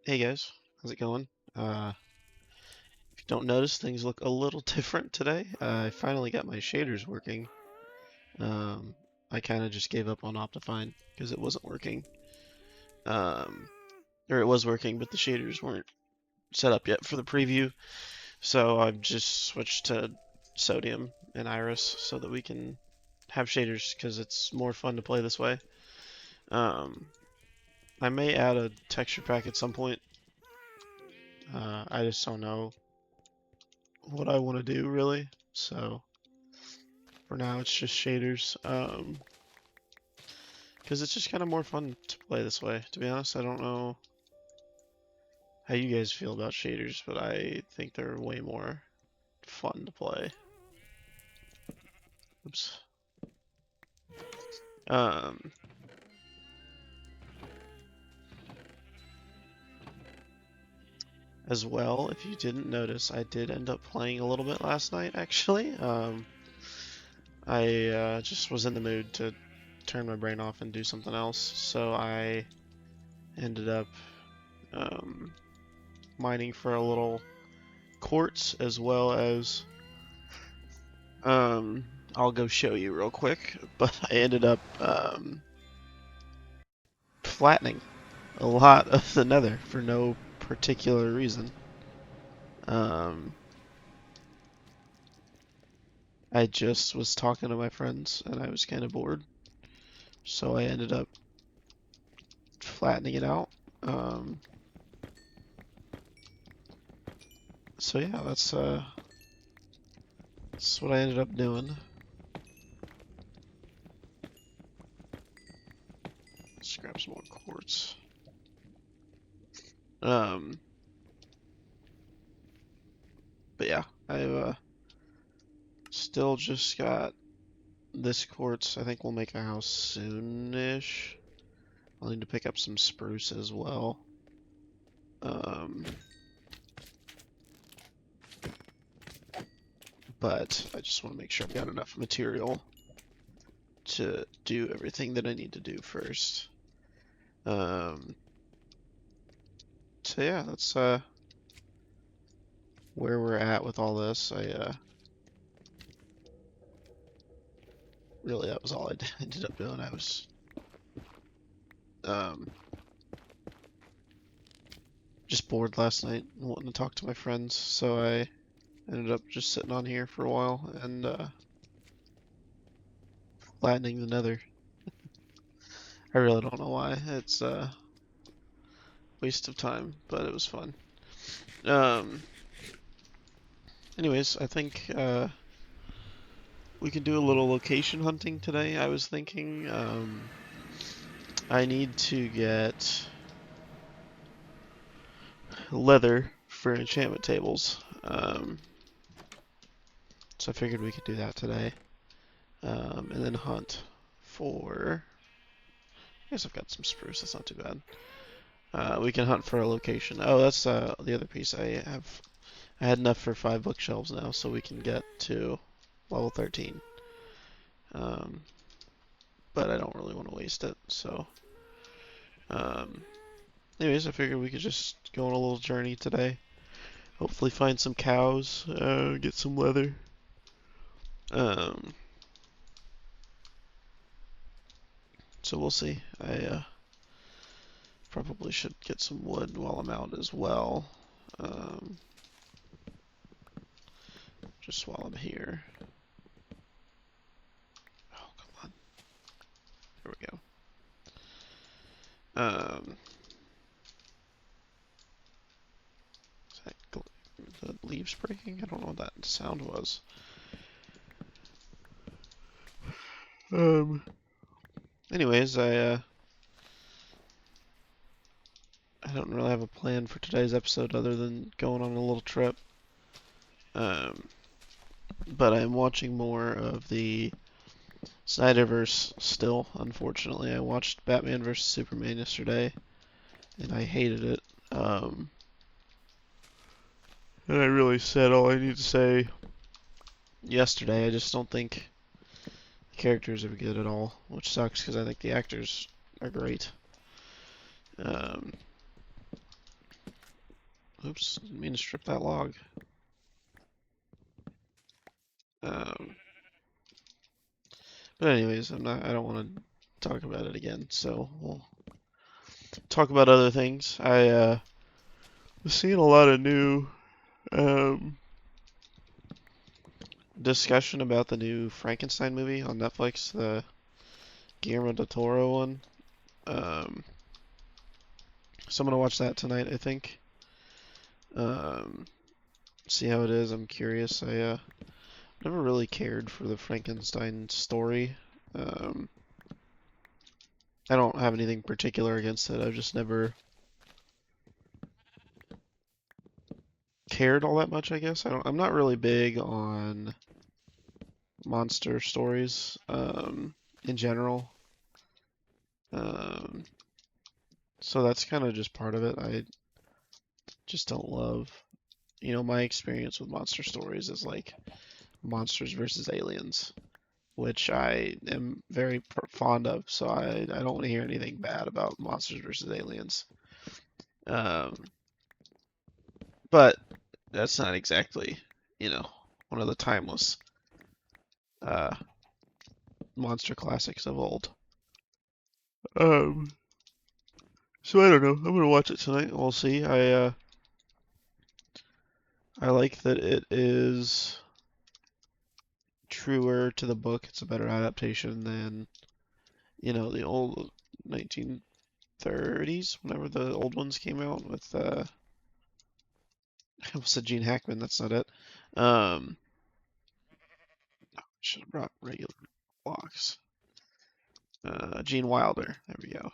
Hey guys, how's it going? If you don't notice, things look a little different today. I finally got my shaders working. Um, I kind of just gave up on Optifine because it wasn't working. Um, or it was working, but the shaders weren't set up yet for the preview. So I've just switched to Sodium and Iris so that we can have shaders because it's more fun to play this way. Um, I may add a texture pack at some point. I just don't know what I want to do really. So for now, it's just shaders. Because it's just kind of more fun to play this way. To be honest, I don't know how you guys feel about shaders, but I think they're way more fun to play. Oops. Um, as well, if you didn't notice, I did end up playing a little bit last night, actually. I just was in the mood to turn my brain off and do something else, so I ended up um, mining for a little quartz as well as I'll go show you real quick, but I ended up flattening a lot of the nether for no particular reason. Um, I just was talking to my friends and I was kind of bored, so I ended up flattening it out. Um, so yeah, that's what I ended up doing. Let's grab some more quartz. Um, but yeah, I've still just got this quartz. I think we'll make a house soon-ish. I'll need to pick up some spruce as well. But I just want to make sure I've got enough material to do everything that I need to do first. Um, so yeah, that's where we're at with all this. Really, that was all I ended up doing. I was um, just bored last night and wanting to talk to my friends, so I ended up just sitting on here for a while and flattening the nether. I really don't know why. It's a waste of time, but it was fun. Um, anyways, I think we can do a little location hunting today. I was thinking I need to get leather for enchantment tables. So I figured we could do that today. And then hunt for. I guess I've got some spruce. That's not too bad. We can hunt for a location. Oh, that's the other piece. I had enough for 5 bookshelves now, so we can get to level 13. Um, but I don't really want to waste it. So, um, anyways, I figured we could just go on a little journey today. Hopefully, find some cows, get some leather. Um, so we'll see. I probably should get some wood while I'm out as well. Um, just while I'm here. Oh, come on. There we go. Is that the leaves breaking? I don't know what that sound was. Um. Anyways, I don't really have a plan for today's episode other than going on a little trip. Um. But I'm watching more of the Snyderverse still. Unfortunately, I watched Batman vs Superman yesterday, and I hated it. And I really said all I need to say yesterday. I just don't think the characters are good at all, which sucks because I think the actors are great. Um, Oops, didn't mean to strip that log. Um, but anyways, I don't want to talk about it again, so we'll talk about other things. I was seeing a lot of new um, discussion about the new Frankenstein movie on Netflix, the Guillermo del Toro one. Um, so I'm gonna watch that tonight, I think. Um, see how it is. I'm curious. I never really cared for the Frankenstein story. Um, I don't have anything particular against it. I've just never cared all that much, I guess. I'm not really big on monster stories in general. Um, so that's kind of just part of it. I just don't love, my experience with monster stories is like monsters versus aliens, which I am very fond of. So I don't want to hear anything bad about monsters versus aliens. Um, but that's not exactly, one of the timeless uh, monster classics of old. Um, so I don't know. I'm gonna watch it tonight. We'll see. I like that it is truer to the book. It's a better adaptation than, the old 1930s, whenever the old ones came out with I almost said Gene Hackman, that's not it. Um should have brought regular blocks. Gene Wilder, there we go.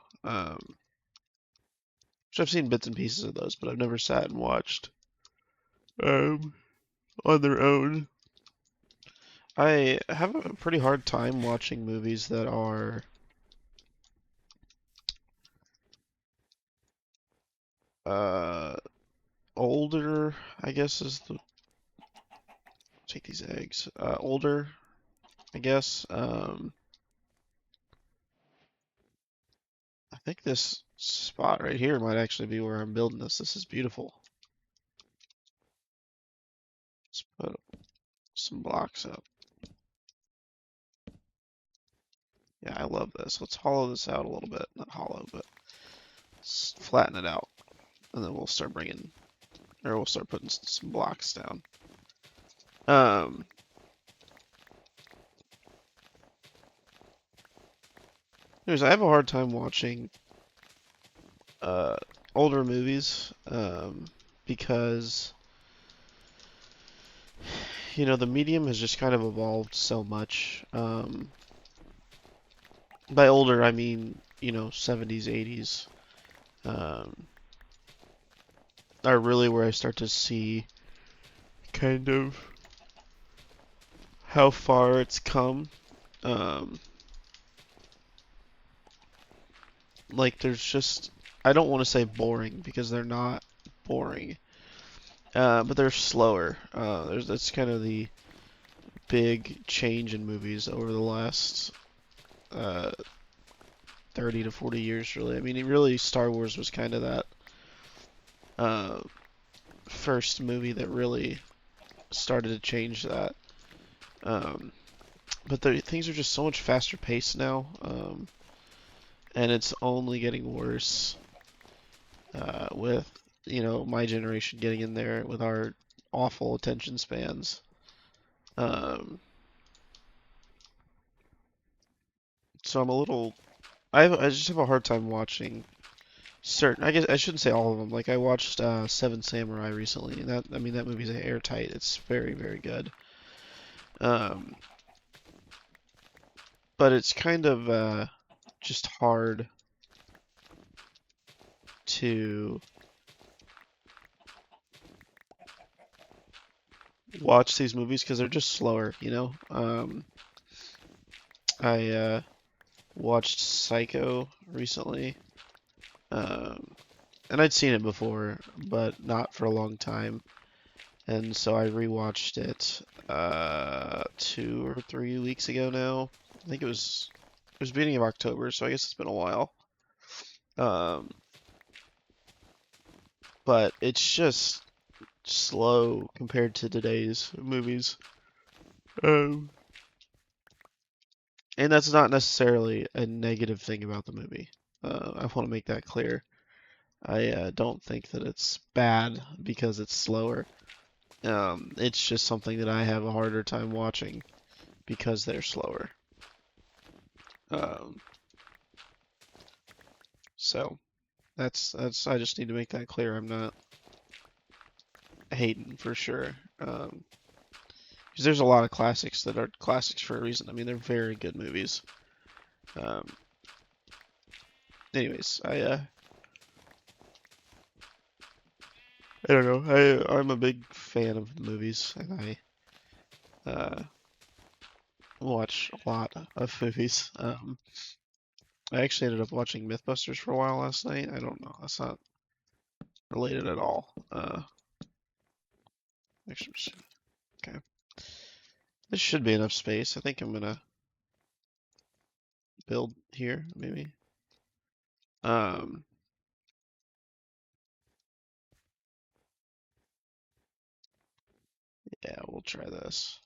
Which I've seen bits and pieces of those, but I've never sat and watched um on their own. I have a pretty hard time watching movies that are uh older, I guess is the take these eggs. Older, I guess. I think this spot right here might actually be where I'm building this. This is beautiful. Let's put some blocks up. Yeah, I love this. Let's hollow this out a little bit. Not hollow, but let's flatten it out. And then we'll start we'll start putting some blocks down. Um, Anyways, I have a hard time watching uh, older movies because, the medium has just kind of evolved so much. By older, I mean, 70s, 80s. Um, are really where I start to see kind of how far it's come. Um, like there's just I don't want to say boring because they're not boring, but they're slower. That's kind of the big change in movies over the last uh, 30 to 40 years, really. I mean, really, Star Wars was kind of that uh, first movie that really started to change that. Um, but things are just so much faster paced now, and it's only getting worse with my generation getting in there with our awful attention spans. Um, so I'm a little I just have a hard time watching certain. I guess I shouldn't say all of them. Like I watched Seven Samurai recently, and that movie's airtight. It's very very good. Um, but it's kind of just hard to watch these movies because they're just slower, I watched Psycho recently, um, and I'd seen it before, but not for a long time, and so I rewatched it 2 or 3 weeks ago now. I think it was beginning of October, so I guess it's been a while. Um, but it's just slow compared to today's movies. Um, and that's not necessarily a negative thing about the movie. I want to make that clear. I don't think that it's bad because it's slower. It's just something that I have a harder time watching because they're slower. Um, so that's I just need to make that clear. I'm not hating for sure. Because there's a lot of classics that are classics for a reason. I mean, they're very good movies. Um, anyways, I don't know. I'm a big fan of movies, and I watch a lot of movies. I actually ended up watching Mythbusters for a while last night. I don't know. That's not related at all. Actually, okay. This should be enough space. I think I'm gonna build here, maybe. Um, yeah, we'll try this.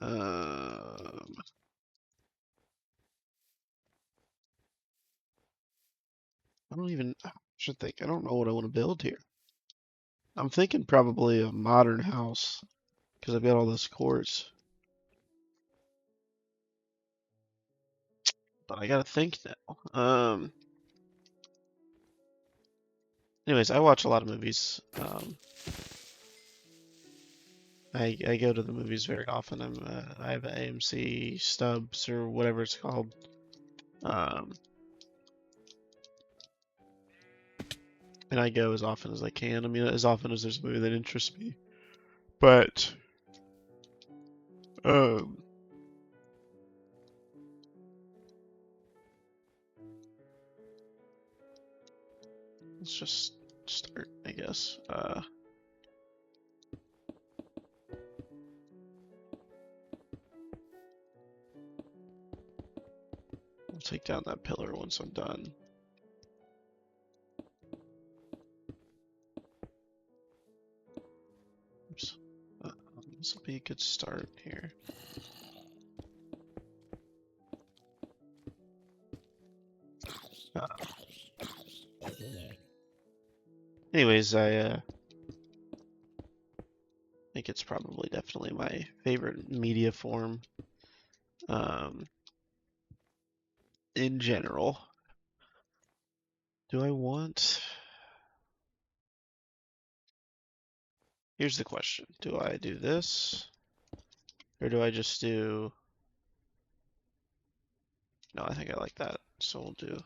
I don't even, I should think. I don't know what I want to build here. I'm thinking probably a modern house because I've got all this quartz. But I gotta think now. Anyways, I watch a lot of movies. I go to the movies very often. I have an AMC stubs or whatever it's called. Um, and I go as often as I can. I mean, as often as there's a movie that interests me. But um, let's just start, I guess. I'll take down that pillar once I'm done. Oops. This will be a good start here. Uh, anyways, I think it's probably definitely my favorite media form um, in general. Do I want... Here's the question. Do I do this? Or do I just do... No, I think I like that. So we'll do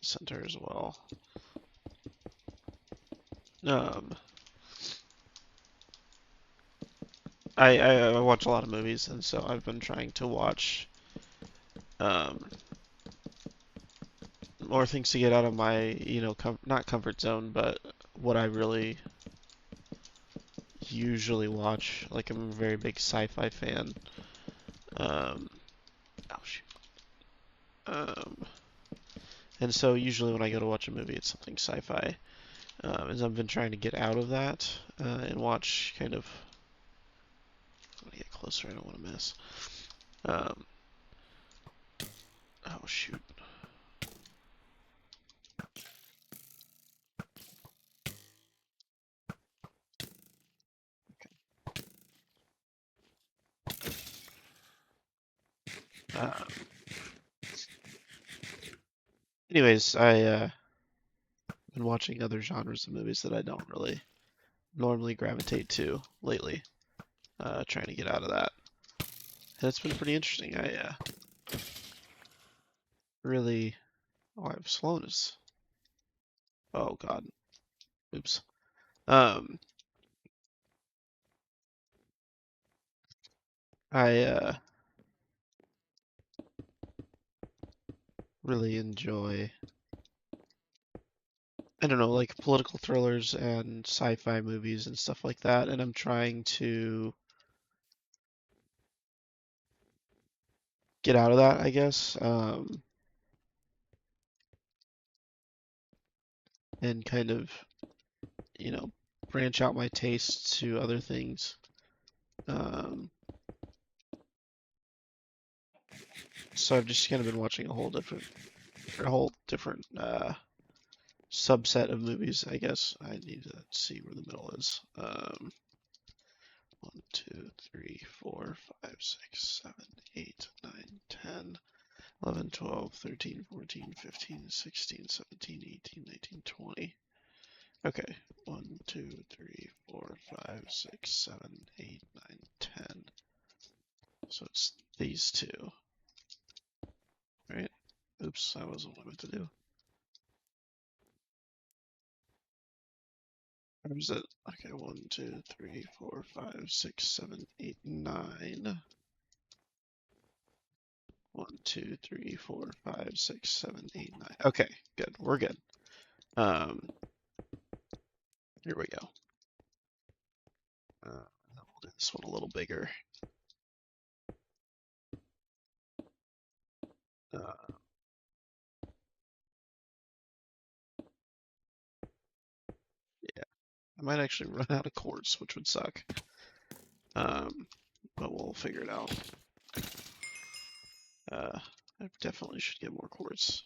center as well. Um, I watch a lot of movies, and so I've been trying to watch um, more things to get out of my, not comfort zone, but what I really usually watch. Like, I'm a very big sci-fi fan. Um, oh shoot. Um, and so usually when I go to watch a movie, it's something sci-fi. And I've been trying to get out of that and watch kind of. I'm gonna get closer. I don't want to miss. Um, oh shoot. Uh, anyways, I been watching other genres of movies that I don't really normally gravitate to lately. Trying to get out of that. And it's been pretty interesting. I really. Oh, I have slowness. Oh God. Oops. Um, I really enjoy. I don't know, like political thrillers and sci-fi movies and stuff like that, and I'm trying to get out of that, I guess, and kind of you know, branch out my tastes to other things. Um, so I've just kind of been watching a whole different subset of movies, I guess. I need to see where the middle is. 1, 2, 3, 4, 5, 6, 7, 8, 9, 10, 11, 12, 13, 14, 15, 16, 17, 18, 19, 20. Okay. 1, 2, 3, 4, 5, 6, 7, 8, 9, 10. So it's these two, right? Oops, that wasn't what I meant to do. Or is it? Okay, 1, 2, 3, 4, 5, 6, 7, 8, 9. 1, 2, 3, 4, 5, 6, 7, 8, 9. Okay, good. We're good. Um, Here we go. We'll do this one a little bigger. Uh, yeah, I might actually run out of quartz, which would suck. But we'll figure it out. I definitely should get more quartz.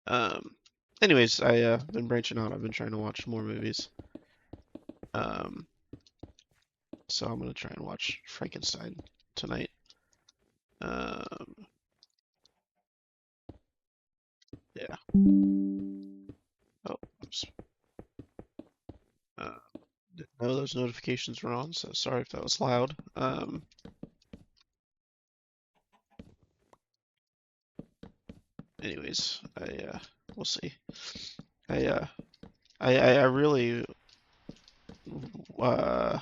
Um, Anyways, I've been branching out. I've been trying to watch more movies. Um, so I'm gonna try and watch Frankenstein tonight. Um, yeah. Oh, oops. Uh, didn't know those notifications were on, so sorry if that was loud. Anyways, we'll see. I uh, I really uh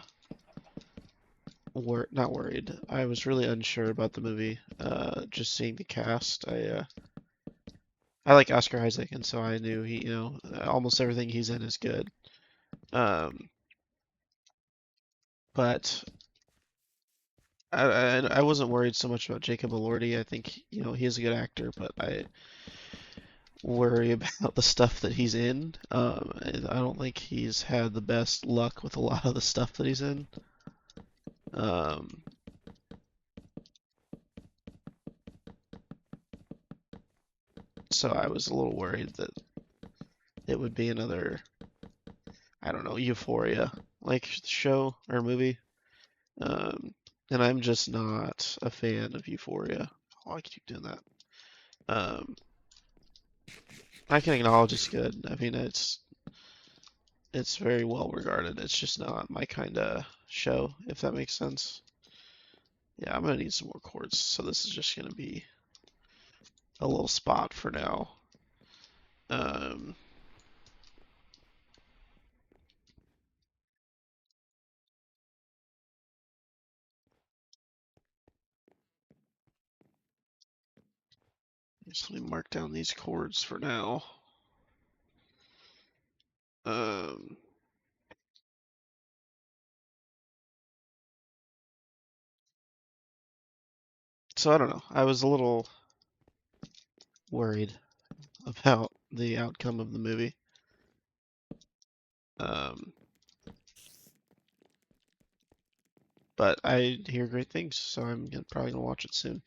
were not worried. I was really unsure about the movie. Just seeing the cast, I like Oscar Isaac, and so I knew he, almost everything he's in is good. Um, but I wasn't worried so much about Jacob Elordi. I think, he is a good actor, but I worry about the stuff that he's in. I don't think he's had the best luck with a lot of the stuff that he's in. Um, so I was a little worried that it would be another, I don't know, Euphoria like show or movie. Um, and I'm just not a fan of Euphoria. Oh, I keep doing that. Um, I can acknowledge it's good. I mean, it's very well regarded. It's just not my kind of show, if that makes sense. Yeah, I'm gonna need some more quartz, so this is just gonna be a little spot for now. Um, just let me mark down these chords for now. Um, so I don't know. I was a little worried about the outcome of the movie. Um, but I hear great things, so probably gonna watch it soon,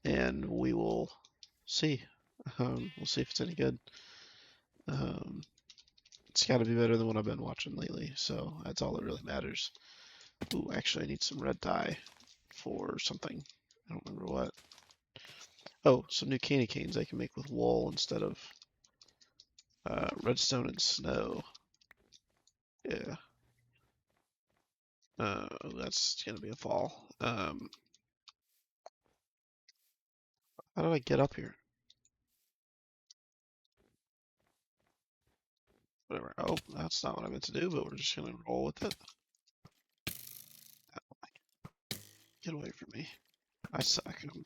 and we will see. We'll see if it's any good. Um, it's got to be better than what I've been watching lately, so that's all that really matters. Ooh, actually, I need some red dye for something. I don't remember what. Oh, some new candy canes I can make with wool instead of redstone and snow. Yeah. That's gonna be a fall. How do I get up here? Whatever. Oh, that's not what I meant to do, but we're just gonna roll with it. Get away from me. I suck. I'm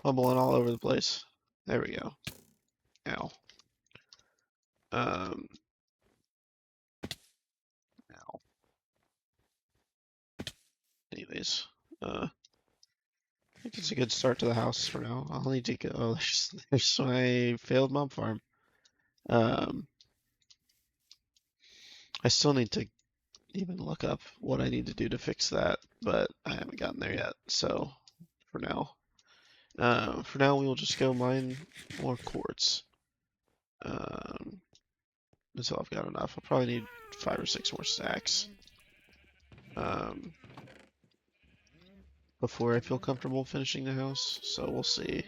fumbling all over the place. There we go. Ow. Um, Ow. Anyways, I think it's a good start to the house for now. I'll need to go. Oh, there's my failed mob farm. Um, I still need to even look up what I need to do to fix that, but I haven't gotten there yet. So for now, we will just go mine more quartz until I've got enough. I'll probably need 5 or 6 more stacks before I feel comfortable finishing the house. So we'll see.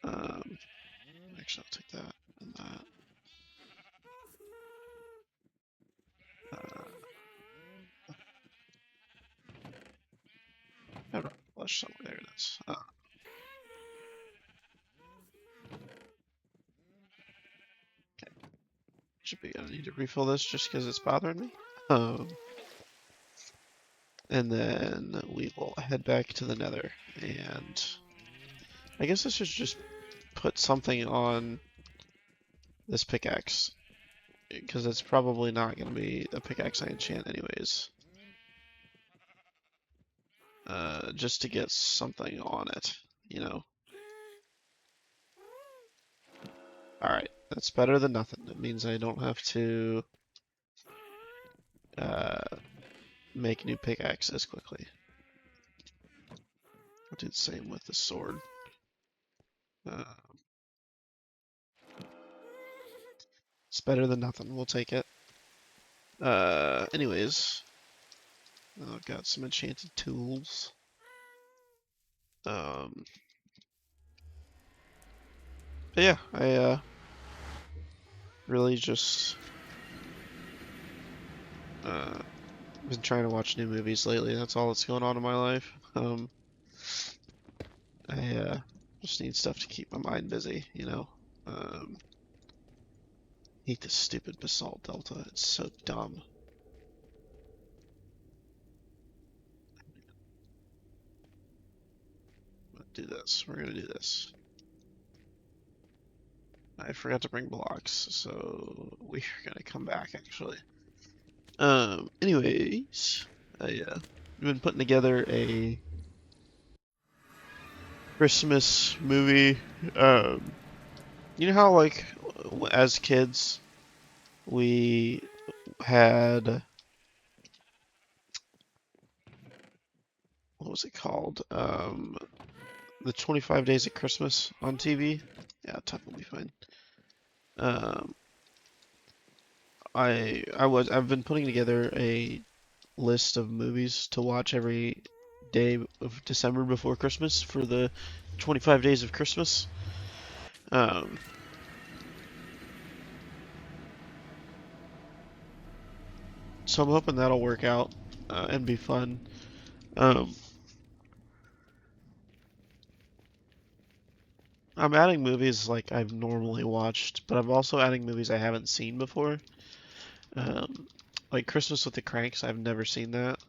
Um, actually, I'll take that and that. I don't flush somewhere. There it is. Okay. Should be gonna need to refill this just because it's bothering me. And then we will head back to the Nether. And I guess I should just put something on this pickaxe because it's probably not gonna be a pickaxe I enchant anyways. Just to get something on it, you know. Alright, that's better than nothing. It means I don't have to make new pickaxes quickly. I'll do the same with the sword. It's better than nothing. We'll take it. Anyways, I've got some enchanted tools. But yeah, I really just been trying to watch new movies lately. That's all that's going on in my life. I just need stuff to keep my mind busy, you know. Hate this stupid basalt delta. It's so dumb. Let's do this. We're gonna do this. I forgot to bring blocks, so we're gonna come back actually. Anyways, I've been putting together a Christmas movie. You know how like as kids we had what was it called? The 25 Days of Christmas on TV. Yeah, tough will be fine. I've been putting together a list of movies to watch every day of December before Christmas for the 25 Days of Christmas. So I'm hoping that'll work out and be fun. I'm adding movies like I've normally watched, but I'm also adding movies I haven't seen before. Like Christmas with the Cranks, I've never seen that.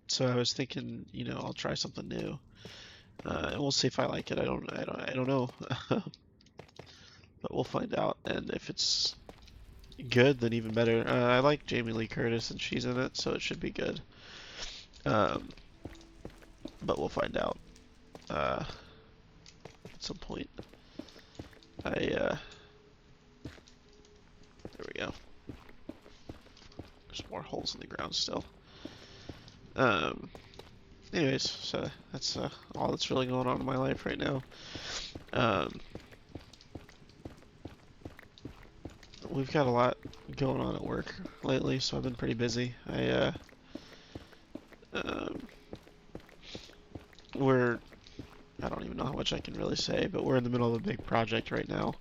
So I was thinking, you know, I'll try something new, and we'll see if I like it. I don't know, but we'll find out. And if it's good, then even better. I like Jamie Lee Curtis, and she's in it, so it should be good. But we'll find out at some point. There we go. There's more holes in the ground still. Anyways, so that's all that's really going on in my life right now. We've got a lot going on at work lately, so I've been pretty busy. I don't even know how much I can really say, but we're in the middle of a big project right now,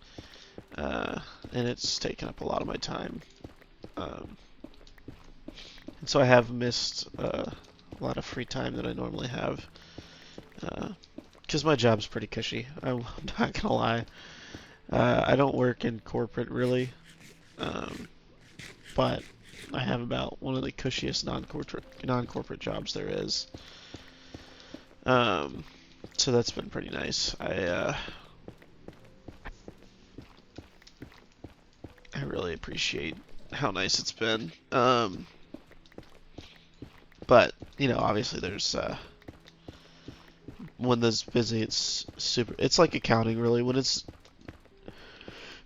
and it's taken up a lot of my time. And so I have missed a lot of free time that I normally have, because my job's pretty cushy. I'm not gonna lie. I don't work in corporate really, but I have about one of the cushiest non-corporate jobs there is. So that's been pretty nice. I really appreciate how nice it's been. But you know, obviously there's when it's busy, it's super. It's like accounting, really. When it's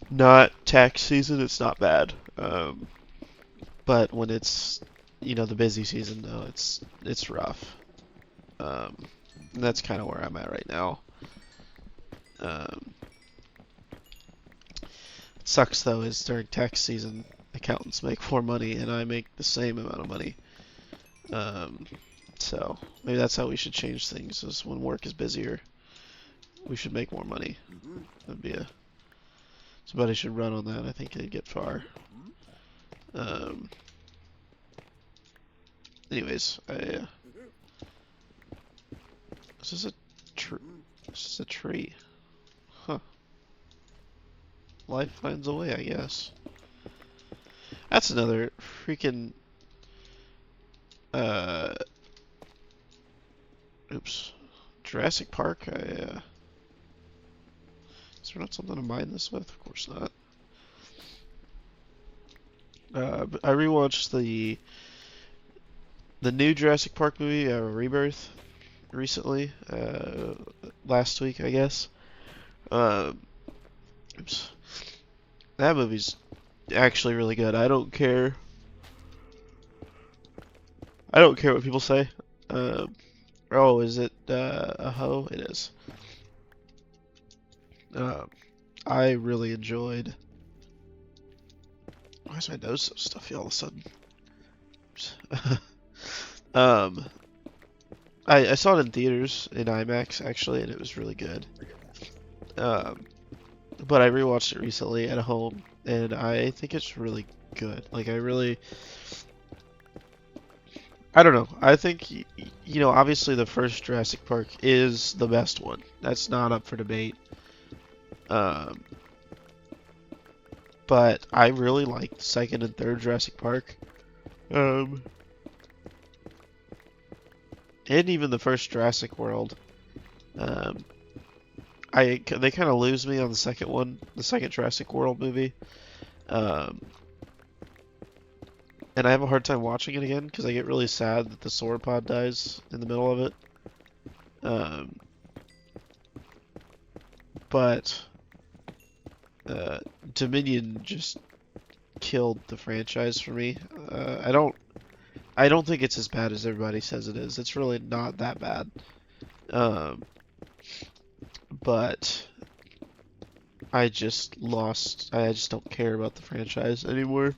not tax season, it's not bad. But when it's, the busy season, though, it's rough. And that's kind of where I'm at right now. Um, it sucks though, is during tax season, accountants make more money, and I make the same amount of money. Um, so maybe that's how we should change things. Is when work is busier, we should make more money. That'd be a Somebody should run on that. I think they'd get far. Um, anyways, this is a tree. This is a tree. Huh. Life finds a way, I guess. That's another freaking. Uh, oops. Jurassic Park. Is there not something to mine this with? Of course not. But I rewatched the new Jurassic Park movie, Rebirth, recently. Last week, I guess. Uh, oops. That movie's actually really good. I don't care. I don't care what people say. Oh, is it a hoe? It is. I really enjoyed. Why is my nose so stuffy all of a sudden? um, I saw it in theaters in IMAX actually, and it was really good. But I rewatched it recently at home, and I think it's really good. Like I don't know. I think obviously the first Jurassic Park is the best one. That's not up for debate. Um, but I really like the second and third Jurassic Park. And even the first Jurassic World. Um, they kind of lose me on the second one, the second Jurassic World movie. And I have a hard time watching it again because I get really sad that the sauropod dies in the middle of it. But Dominion just killed the franchise for me. I don't think it's as bad as everybody says it is. It's really not that bad. But I just don't care about the franchise anymore.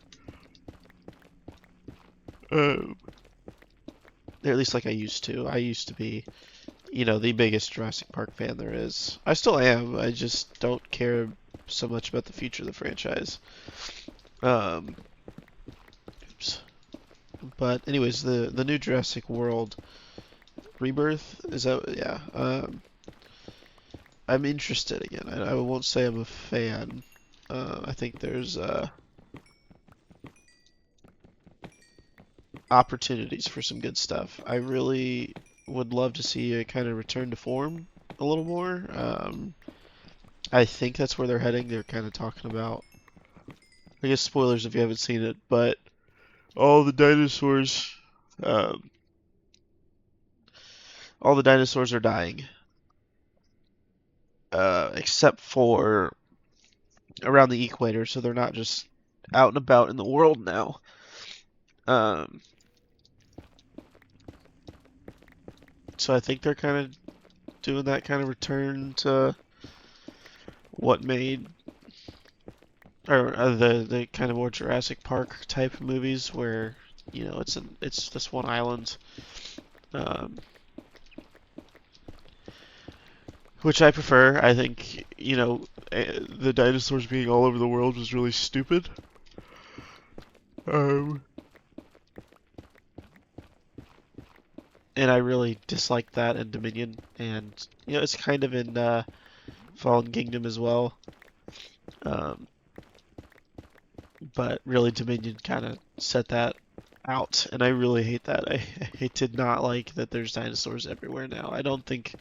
At least like I used to. I used to be, the biggest Jurassic Park fan there is. I still am. I just don't care so much about the future of the franchise. Oops. But anyways, the new Jurassic World Rebirth, is that, yeah. I'm interested again. I won't say I'm a fan. I think there's opportunities for some good stuff. I really would love to see it kind of return to form a little more. I think that's where they're heading. They're kind of talking about, I guess spoilers if you haven't seen it, but all the dinosaurs, um, all the dinosaurs are dying, except for around the equator, so they're not just out and about in the world now. So I think they're kind of doing that kind of return to what made, or the kind of more Jurassic Park type movies where it's this one island, which I prefer. I think the dinosaurs being all over the world was really stupid. And I really disliked that in Dominion, and it's kind of in Fallen Kingdom as well. But really Dominion kind of set that out, and I really hate that. I did not like that there's dinosaurs everywhere now. I don't think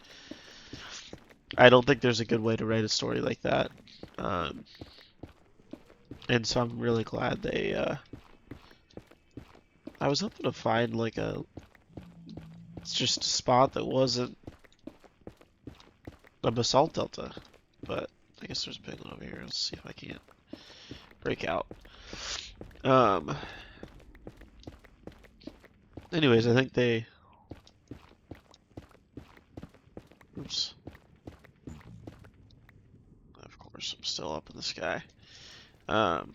there's a good way to write a story like that. And so I'm really glad I was hoping to find like it's just a spot that wasn't a basalt delta, but I guess there's a big one over here. Let's see if I can't break out. Um. Anyways, I think they. Oops. Of course, I'm still up in the sky. Um.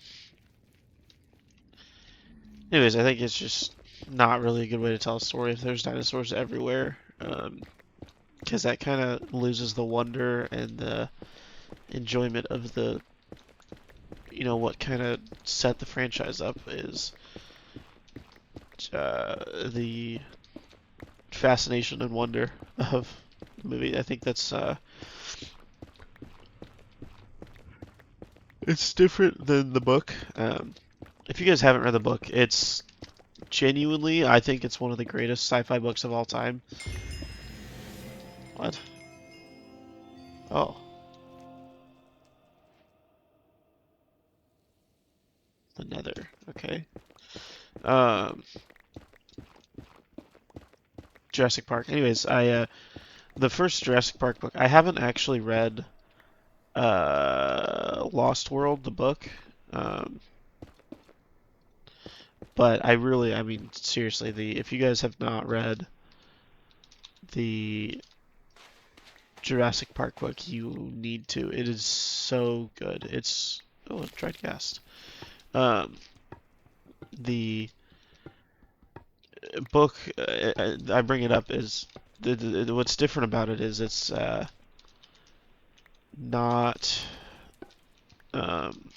Anyways, I think it's just not really a good way to tell a story if there's dinosaurs everywhere. Because that kind of loses the wonder and the enjoyment of the, what kind of set the franchise up is the fascination and wonder of the movie. I think that's it's different than the book. If you guys haven't read the book, it's genuinely, I think it's one of the greatest sci-fi books of all time. What? Oh, the Nether. Okay. Um, Jurassic Park. Anyways, the first Jurassic Park book. I haven't actually read Lost World, the book. Um, but I mean, seriously, if you guys have not read the Jurassic Park book, you need to. It is so good. It's dried gas. Um, the book I bring it up is what's different about it is it's not. Um,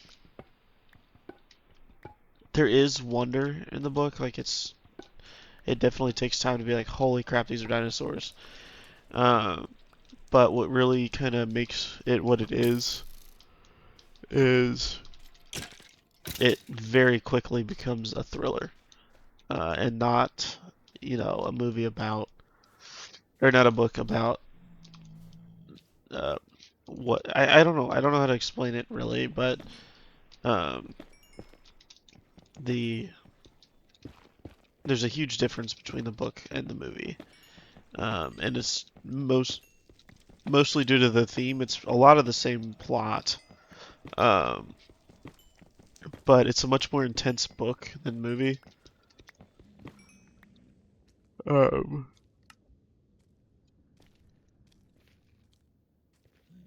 there is wonder in the book. Like it definitely takes time to be like, holy crap, these are dinosaurs. Um, but what really kind of makes it what it is it very quickly becomes a thriller, and not, a movie about, or not a book about, uh, what, I don't know how to explain it really, but, um, the, there's a huge difference between the book and the movie, and it's mostly due to the theme. It's a lot of the same plot, um, but it's a much more intense book than movie. Um,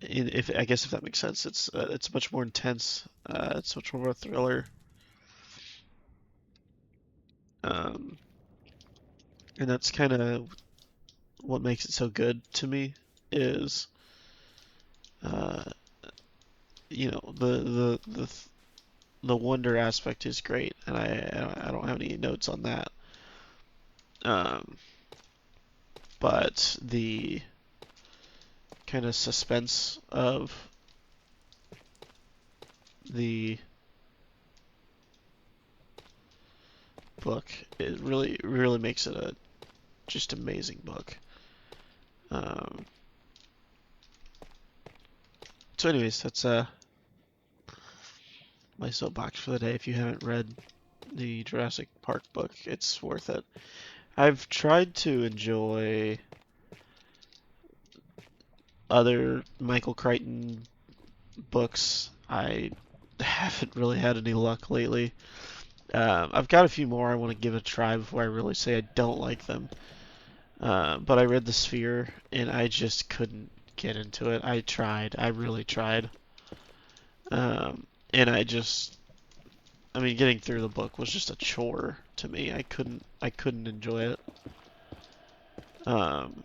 if I guess if that makes sense, it's much more intense. It's much more of a thriller, um, and that's kind of what makes it so good to me. Is uh, the wonder aspect is great, and I don't have any notes on that. Um, but the kind of suspense of the book, it really makes it a just amazing book. Um, so anyways, that's my soapbox for the day. If you haven't read the Jurassic Park book, it's worth it. I've tried to enjoy other Michael Crichton books. I haven't really had any luck lately. I've got a few more I want to give it a try before I really say I don't like them. But I read The Sphere and I just couldn't get into it. I tried. I really tried. And I mean, getting through the book was just a chore to me. I couldn't enjoy it. Um,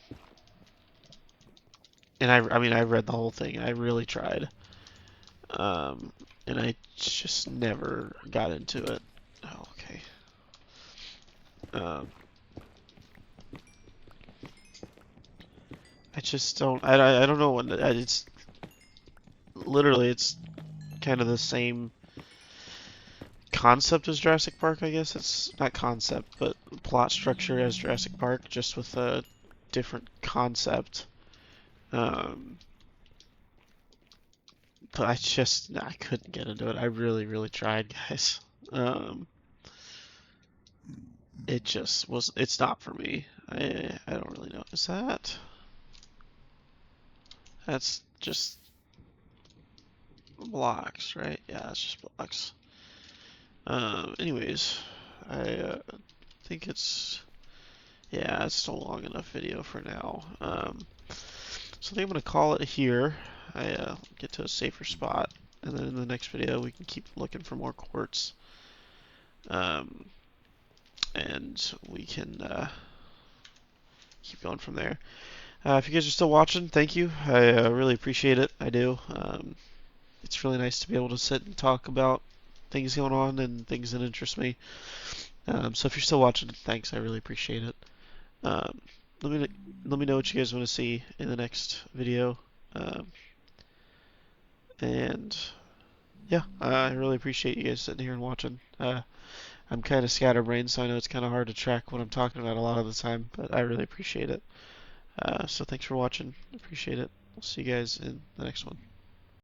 and I mean, I read the whole thing. I really tried. And I just never got into it. Oh, okay. Um, I just don't. I don't know when. It's literally it's kind of the same concept as Jurassic Park. I guess it's not concept, but plot structure as Jurassic Park, just with a different concept. Um, but I couldn't get into it. I really tried, guys. Um, it just was. It's not for me. I don't really know. Is that? That's just blocks, right? Yeah, that's just blocks. Anyways, I think it's, yeah, it's still long enough video for now. So I think I'm gonna call it here. I get to a safer spot, and then in the next video we can keep looking for more quartz, um, and we can keep going from there. If you guys are still watching, thank you. I really appreciate it. I do. It's really nice to be able to sit and talk about things going on and things that interest me. So if you're still watching, thanks. I really appreciate it. Um, let me let me know what you guys want to see in the next video. Um, and yeah, I really appreciate you guys sitting here and watching. I'm kind of scatterbrained, so I know it's kind of hard to track what I'm talking about a lot of the time, but I really appreciate it. So thanks for watching. Appreciate it. We'll see you guys in the next one.